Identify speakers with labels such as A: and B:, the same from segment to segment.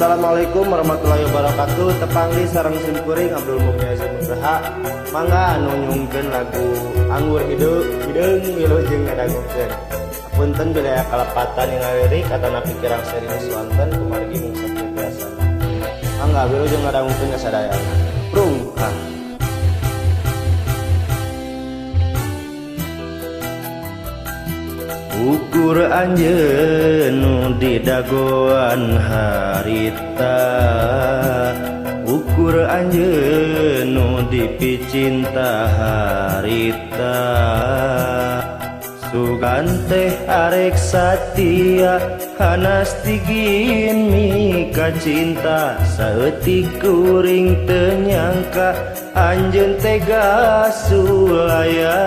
A: Assalamualaikum warahmatullahi wabarakatuh. Tepanggi sareng simkuring Abdul Mukmin Azim Nugraha. Mangga anu nyungkeun lagu Anggur Hideung wilujeng ngadangukeun. Punten budaya kalepatan yang ngalirik atana pikiran serius wonten kumargi mung sakieu biasa. Mangga wilujeng ngadangukeun kasadaya. Prung. Ukur anjeun nu di dagoan harita, ukur anjeun nu di picinta harita. Sugan teh arek satia hanas tigin mika cinta, saeutik kuring teu nyangka anjeun tega sulaya.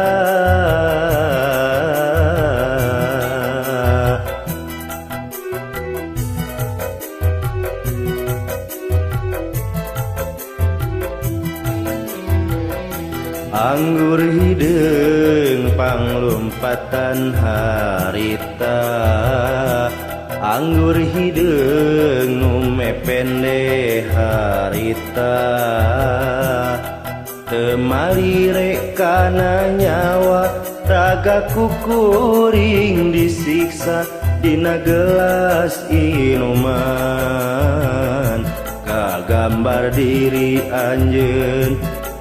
A: Anggur hideung panglompatan harita, anggur hideung nu mepende harita. Teu malire kana nyawa raga kukuring disiksa dina gelas inuman. Kagambar diri anjeun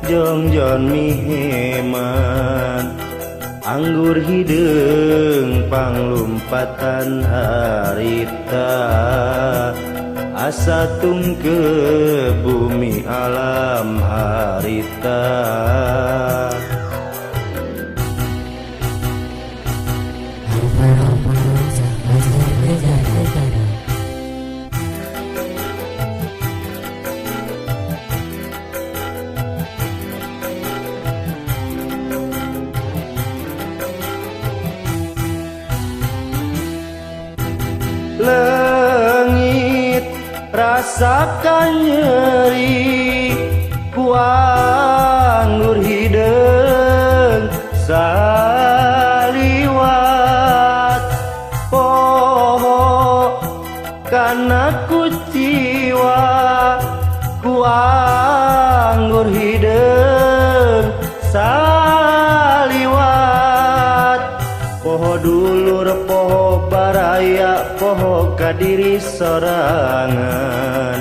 A: jongjon miheman. Anggur hideung panglompatan harita, asa tungke bumi alam harita. Lengit rasakan nyeri ku anggur hideung saliwat. Poho kana ku jiwa ku anggur hideung saliwat. Poho dulur poho baraya poho kadiri sorangan.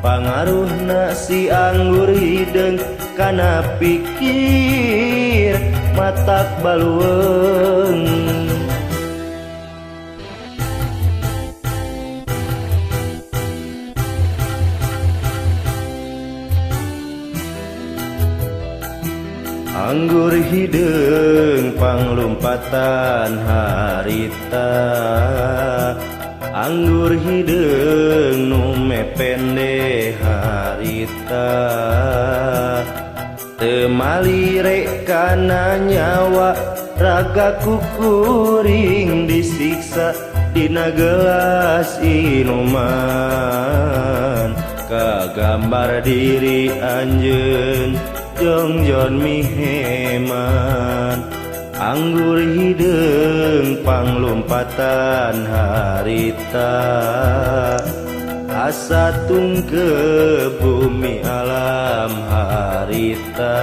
A: Pangaruhna si anggur hideung kana pikir matak balueung. Anggur hideung panglompatan harita, anggur hideung nu mepende harita. Teu malire kana nyawa raga kukuring disiksa dina gelas inuman. Kagambar diri anjeun jongjon miheman. Anggur hideung panglompatan harita, asa tungke bumi alam harita.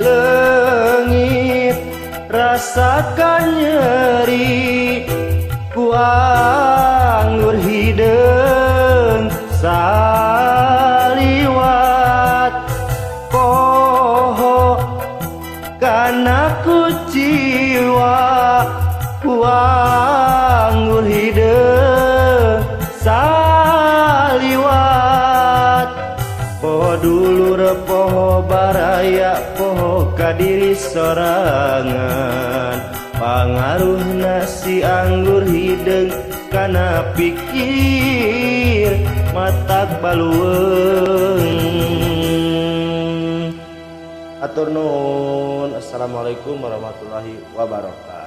A: Lengit rasakan nyeri ku anggur hideung saliwat. Poho kana ku jiwa ku anggur hideung saliwat. Poho dulur poho baraya poho kadiri sorangan. Pangaruhna si anggur hideung kana pikir matak balueung. Atur nuhun. Assalamualaikum warahmatullahi wabarakatuh.